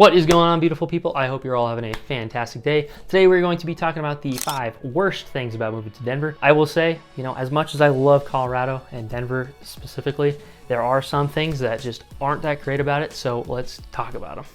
What is going on, beautiful people? I hope you're all having a fantastic day. Today we're going to be talking about the 5 worst things about moving to Denver. I will say, as much as I love Colorado and Denver specifically, there are some things that just aren't that great about it, so let's talk about them.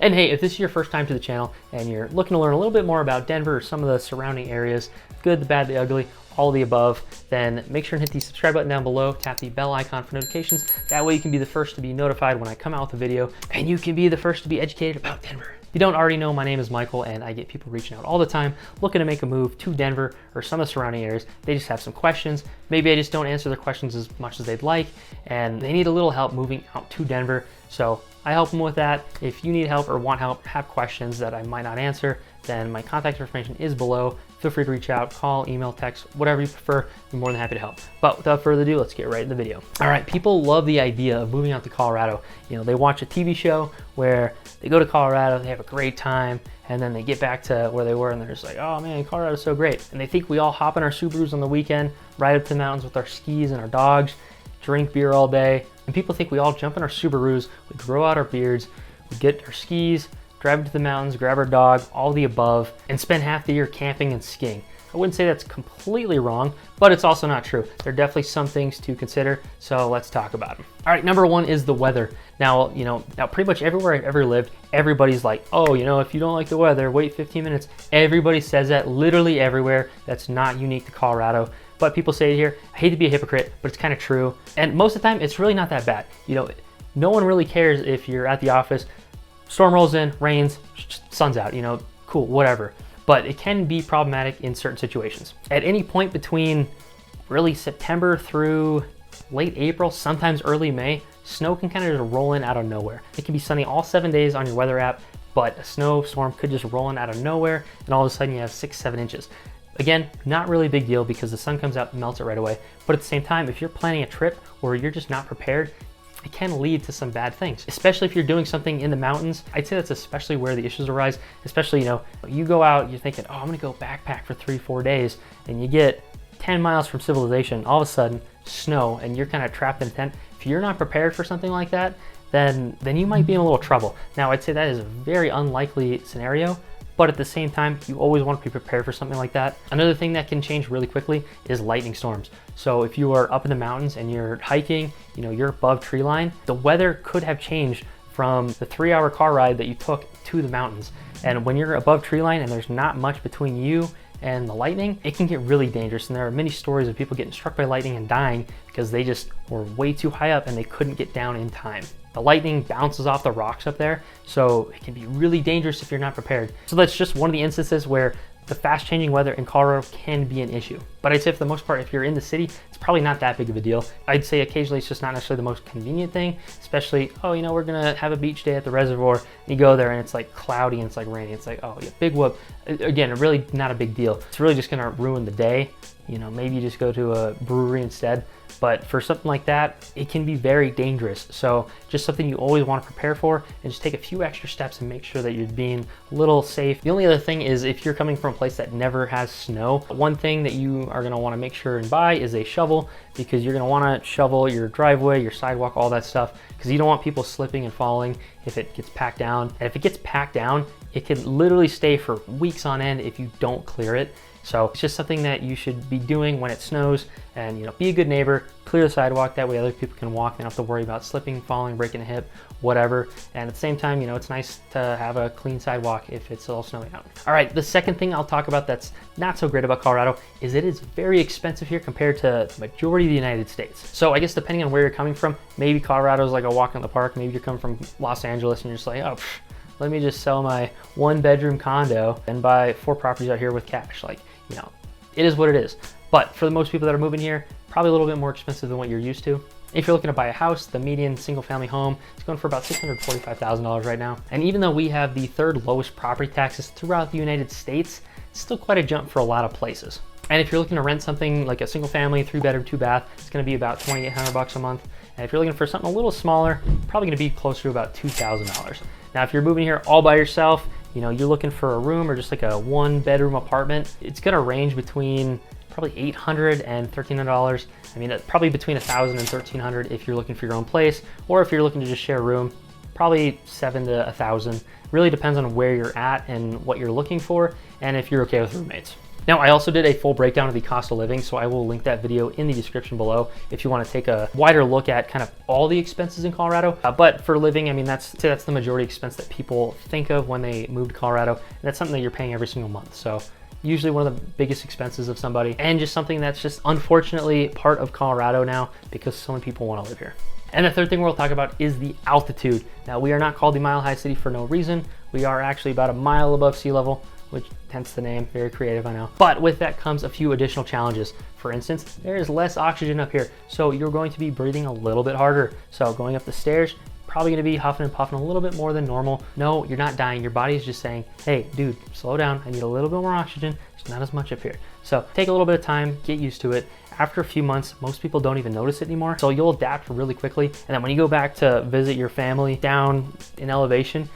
And hey, if this is your first time to the channel and you're looking to learn a little bit more about Denver or some of the surrounding areas, good, the bad, the ugly, all of the above, then make sure and hit the subscribe button down below, tap the bell icon for notifications. That way you can be the first to be notified when I come out with a video, and you can be the first to be educated about Denver. If you don't already know, my name is Michael, and I get people reaching out all the time looking to make a move to Denver or some of the surrounding areas. They just have some questions. Maybe I just don't answer their questions as much as they'd like, and they need a little help moving out to Denver. So I help them with that. If you need help or want help, have questions that I might not answer, then my contact information is below. Feel free to reach out, call, email, text, whatever you prefer. I'm more than happy to help. But without further ado, let's get right in the video. All right, people love the idea of moving out to Colorado. They watch a TV show where they go to Colorado, they have a great time, and then they get back to where they were and they're just like, oh man, Colorado's so great. And they think we all hop in our Subarus on the weekend, ride up to the mountains with our skis and our dogs, drink beer all day. And people think we all jump in our Subarus, we grow out our beards, we get our skis, drive to the mountains, grab our dog, all the above, and spend half the year camping and skiing. I wouldn't say that's completely wrong, but it's also not true. There are definitely some things to consider, so let's talk about them. All right, number 1 is the weather. Now pretty much everywhere I've ever lived, everybody's like, oh, if you don't like the weather, wait 15 minutes. Everybody says that literally everywhere. That's not unique to Colorado. But people say it here. I hate to be a hypocrite, but it's kind of true. And most of the time, it's really not that bad. No one really cares if you're at the office, storm rolls in, rains, sun's out, cool, whatever. But it can be problematic in certain situations. At any point between really September through late April, sometimes early May, snow can kind of just roll in out of nowhere. It can be sunny all 7 days on your weather app, but a snowstorm could just roll in out of nowhere, and all of a sudden you have 6-7 inches. Again, not really a big deal because the sun comes out and melts it right away. But at the same time, if you're planning a trip or you're just not prepared, it can lead to some bad things, especially if you're doing something in the mountains. I'd say that's especially where the issues arise, especially, you go out, you're thinking, oh, I'm gonna go backpack for 3-4 days, and you get 10 miles from civilization, all of a sudden, snow, and you're kind of trapped in a tent. If you're not prepared for something like that, then you might be in a little trouble. Now, I'd say that is a very unlikely scenario, but at the same time, you always want to be prepared for something like that. Another thing that can change really quickly is lightning storms. So if you are up in the mountains and you're hiking, you're above tree line, the weather could have changed from the 3-hour car ride that you took to the mountains. And when you're above tree line and there's not much between you and the lightning, it can get really dangerous. And there are many stories of people getting struck by lightning and dying because they just were way too high up and they couldn't get down in time. The lightning bounces off the rocks up there, so it can be really dangerous if you're not prepared. So that's just one of the instances where the fast changing weather in Colorado can be an issue. But I'd say for the most part, if you're in the city, it's probably not that big of a deal. I'd say occasionally it's just not necessarily the most convenient thing, especially, we're gonna have a beach day at the reservoir. And you go there and it's like cloudy and it's like rainy. It's like, oh yeah, big whoop. Again, really not a big deal. It's really just gonna ruin the day. Maybe you just go to a brewery instead. But for something like that, it can be very dangerous. So just something you always want to prepare for, and just take a few extra steps and make sure that you're being a little safe. The only other thing is if you're coming from a place that never has snow, one thing that you are going to want to make sure and buy is a shovel, because you're going to want to shovel your driveway, your sidewalk, all that stuff, because you don't want people slipping and falling if it gets packed down. And if it gets packed down, it can literally stay for weeks on end if you don't clear it. So it's just something that you should be doing when it snows, and be a good neighbor, clear the sidewalk, that way other people can walk. They don't have to worry about slipping, falling, breaking a hip, whatever. And at the same time, it's nice to have a clean sidewalk if it's a little snowy out. All right, the second thing I'll talk about that's not so great about Colorado is it is very expensive here compared to the majority of the United States. So I guess depending on where you're coming from, maybe Colorado's like a walk in the park. Maybe you're coming from Los Angeles and you're just like, oh, let me just sell my 1-bedroom condo and buy 4 properties out here with cash. It is what it is. But for the most people that are moving here, probably a little bit more expensive than what you're used to. If you're looking to buy a house, the median single family home is going for about $645,000 right now. And even though we have the 3rd lowest property taxes throughout the United States, it's still quite a jump for a lot of places. And if you're looking to rent something like a single family, 3-bedroom, 2-bath, it's going to be about $2,800 a month. And if you're looking for something a little smaller, probably going to be closer to about $2,000. Now, if you're moving here all by yourself, You know, you're looking for a room or just like a 1-bedroom apartment, it's gonna range between probably $800 and $1,300. I mean, probably between $1,000 and $1,300 if you're looking for your own place, or if you're looking to just share a room, probably $700 to $1,000. Really depends on where you're at and what you're looking for, and if you're okay with roommates. Now, I also did a full breakdown of the cost of living, so I will link that video in the description below if you want to take a wider look at kind of all the expenses in Colorado. But for living, I mean, that's the majority expense that people think of when they move to Colorado, and that's something that you're paying every single month. So usually one of the biggest expenses of somebody, and just something that's just unfortunately part of Colorado now because so many people want to live here. And the third thing we'll talk about is the altitude. Now, we are not called the Mile High City for no reason. We are actually about a mile above sea level, which hence the name, very creative, I know. But with that comes a few additional challenges. For instance, there is less oxygen up here, so you're going to be breathing a little bit harder. So going up the stairs, probably gonna be huffing and puffing a little bit more than normal. No, you're not dying. Your body is just saying, hey, dude, slow down. I need a little bit more oxygen. There's not as much up here. So take a little bit of time, get used to it. After a few months, most people don't even notice it anymore. So you'll adapt really quickly. And then when you go back to visit your family down in elevation,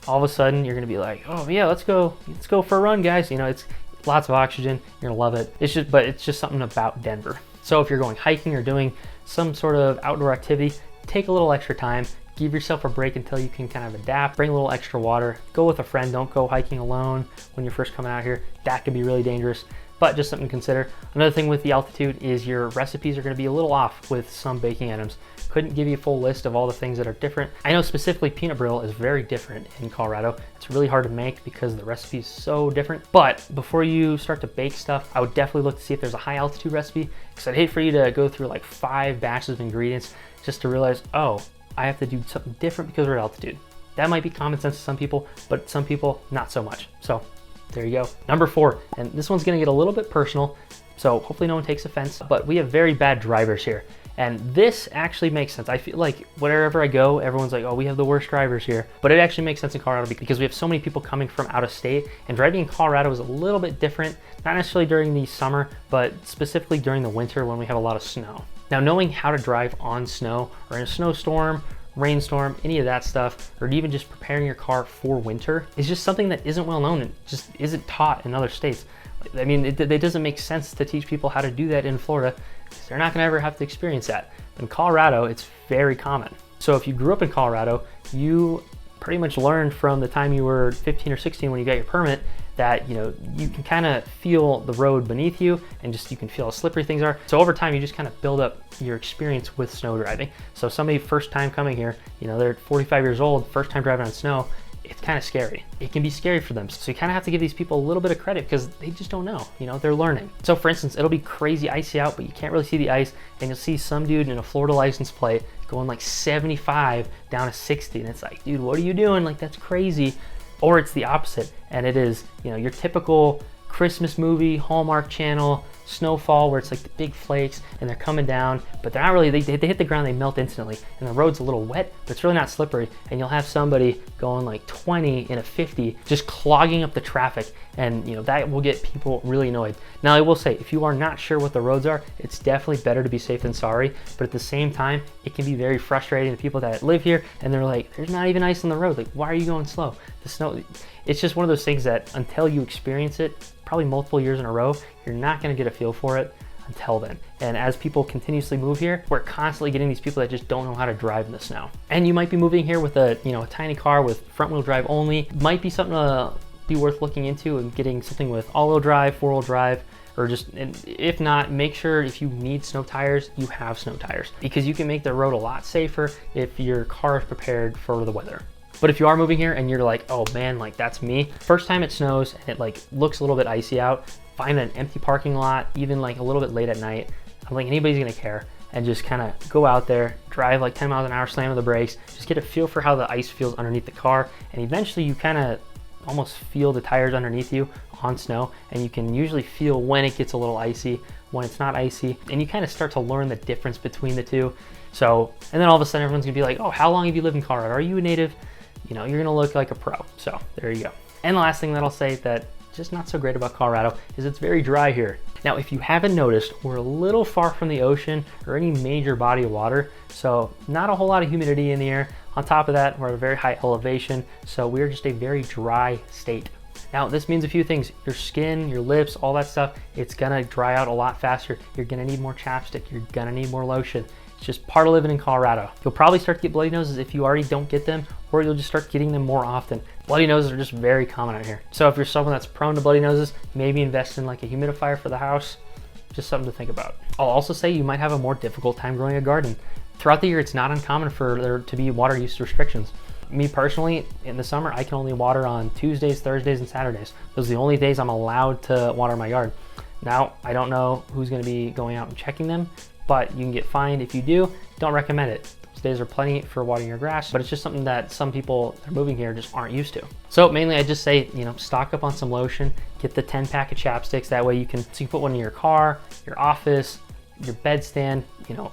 all of a sudden you're gonna be like, oh yeah, let's go for a run, guys. You know, it's lots of oxygen, you're gonna love it. But it's just something about Denver. So if you're going hiking or doing some sort of outdoor activity, take a little extra time, give yourself a break until you can kind of adapt, bring a little extra water, go with a friend, don't go hiking alone when you're first coming out here. That can be really dangerous, but just something to consider. Another thing with the altitude is your recipes are gonna be a little off with some baking items. Couldn't give you a full list of all the things that are different. I know specifically peanut brittle is very different in Colorado. It's really hard to make because the recipe is so different. But before you start to bake stuff, I would definitely look to see if there's a high altitude recipe, because I'd hate for you to go through like 5 batches of ingredients just to realize, oh, I have to do something different because we're at altitude. That might be common sense to some people, but some people not so much. So there you go. Number 4, and this one's gonna get a little bit personal, so hopefully no one takes offense, but we have very bad drivers here. And this actually makes sense. I feel like wherever I go, everyone's like, oh, we have the worst drivers here. But it actually makes sense in Colorado because we have so many people coming from out of state, and driving in Colorado is a little bit different, not necessarily during the summer, but specifically during the winter when we have a lot of snow. Now, knowing how to drive on snow or in a snowstorm, rainstorm, any of that stuff, or even just preparing your car for winter is just something that isn't well known and just isn't taught in other states. I mean, it doesn't make sense to teach people how to do that in Florida because they're not gonna ever have to experience that. But in Colorado, it's very common. So if you grew up in Colorado, you pretty much learned from the time you were 15 or 16 when you got your permit that, you know, you can kind of feel the road beneath you and just you can feel how slippery things are. So over time, you just kind of build up your experience with snow driving. So somebody first time coming here, you know, they're 45 years old, first time driving on snow, it's kind of scary. It can be scary for them. So you kind of have to give these people a little bit of credit because they just don't know, you know, they're learning. So for instance, it'll be crazy icy out, but you can't really see the ice, and you'll see some dude in a Florida license plate going like 75 down to 60. And it's like, dude, what are you doing? Like, that's crazy. Or it's the opposite. And it is, you know, your typical Christmas movie, Hallmark Channel, snowfall where it's like the big flakes and they're coming down, but they're not really, they hit the ground, they melt instantly, and the road's a little wet, but it's really not slippery, and you'll have somebody going like 20 in a 50 just clogging up the traffic, and you know that will get people really annoyed. Now I will say, if you are not sure what the roads are, it's definitely better to be safe than sorry, but at the same time it can be very frustrating to people that live here and they're like, there's not even ice on the road, like why are you going slow? The snow, it's just one of those things that until you experience it probably multiple years in a row, you're not going to get a feel for it until then. And as people continuously move here, we're constantly getting these people that just don't know how to drive in the snow. And you might be moving here with a, you know, a tiny car with front wheel drive only. Might be something to be worth looking into and getting something with all-wheel drive, four-wheel drive, or just, and if not, make sure if you need snow tires, you have snow tires, because you can make the road a lot safer if your car is prepared for the weather. But if you are moving here and you're like, oh man, like that's me, first time it snows and it like looks a little bit icy out, find an empty parking lot, even like a little bit late at night. I don't think anybody's gonna care, and just kind of go out there, drive like 10 miles an hour, slam on the brakes, just get a feel for how the ice feels underneath the car, and eventually you kind of almost feel the tires underneath you on snow, and you can usually feel when it gets a little icy, when it's not icy, and you kind of start to learn the difference between the two. So, and then all of a sudden everyone's gonna be like, oh, how long have you lived in Colorado? Are you a native? You know, you're gonna look like a pro. So there you go. And the last thing that I'll say that just not so great about Colorado is it's very dry here. Now, if you haven't noticed, we're a little far from the ocean or any major body of water, so not a whole lot of humidity in the air. On top of that, we're at a very high elevation, so we're just a very dry state. Now, this means a few things. Your skin, your lips, all that stuff, it's gonna dry out a lot faster. You're gonna need more chapstick. You're gonna need more lotion. It's just part of living in Colorado. You'll probably start to get bloody noses if you already don't get them, or you'll just start getting them more often. Bloody noses are just very common out here. So if you're someone that's prone to bloody noses, maybe invest in like a humidifier for the house. Just something to think about. I'll also say you might have a more difficult time growing a garden. Throughout the year, it's not uncommon for there to be water use restrictions. Me personally, in the summer, I can only water on Tuesdays, Thursdays, and Saturdays. Those are the only days I'm allowed to water my yard. Now, I don't know who's gonna be going out and checking them, but you can get fined if you do. Don't recommend it. Those days are plenty for watering your grass, but it's just something that some people that are moving here just aren't used to. So mainly I just say, stock up on some lotion, get the 10-pack of chapsticks. That way you can put one in your car, your office, your bedstand,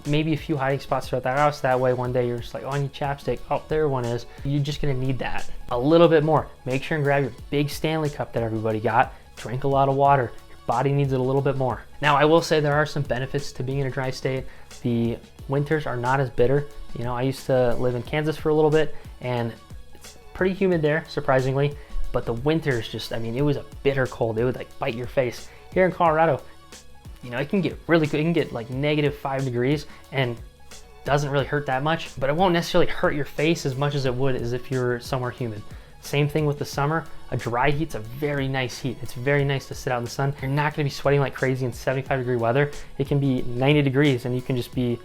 maybe a few hiding spots throughout the house. That way one day you're just like, oh, I need chapstick. Oh, there one is. You're just gonna need that. A little bit more. Make sure and grab your big Stanley cup that everybody got. Drink a lot of water. Your body needs it a little bit more. Now, I will say there are some benefits to being in a dry state. The winters are not as bitter. I used to live in Kansas for a little bit, and it's pretty humid there, surprisingly. But the winters just, it was a bitter cold. It would like bite your face. Here in Colorado, it can get really good. It can get like -5 degrees and doesn't really hurt that much, but it won't necessarily hurt your face as much as it would as if you're somewhere humid. Same thing with the summer. A dry heat's a very nice heat. It's very nice to sit out in the sun. You're not gonna be sweating like crazy in 75-degree weather. It can be 90 degrees and you can just be,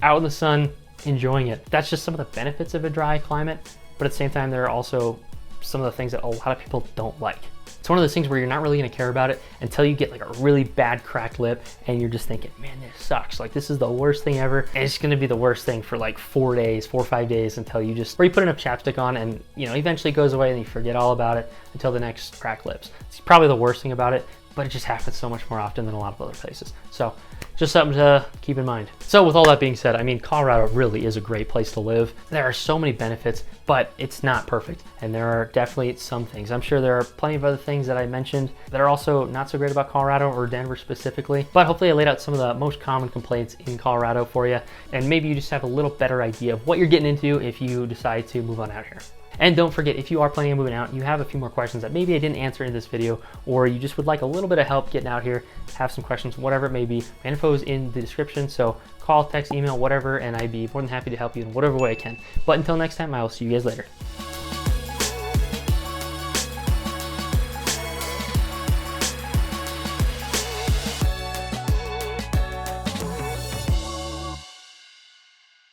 out in the sun enjoying it. That's just some of the benefits of a dry climate, but at the same time, there are also some of the things that a lot of people don't like. It's one of those things where you're not really gonna care about it until you get like a really bad cracked lip and you're just thinking, man, this sucks. Like, this is the worst thing ever. And it's gonna be the worst thing for like 4 or 5 days until you put enough chapstick on and eventually it goes away and you forget all about it until the next cracked lips. It's probably the worst thing about it, but it just happens so much more often than a lot of other places. So just something to keep in mind. So with all that being said, Colorado really is a great place to live. There are so many benefits, but it's not perfect. And there are definitely some things. I'm sure there are plenty of other things that I mentioned that are also not so great about Colorado or Denver specifically, but hopefully I laid out some of the most common complaints in Colorado for you. And maybe you just have a little better idea of what you're getting into if you decide to move on out here. And don't forget, if you are planning on moving out, you have a few more questions that maybe I didn't answer in this video, or you just would like a little bit of help getting out here, have some questions, whatever it may be, my info is in the description, so call, text, email, whatever, and I'd be more than happy to help you in whatever way I can. But until next time, I will see you guys later.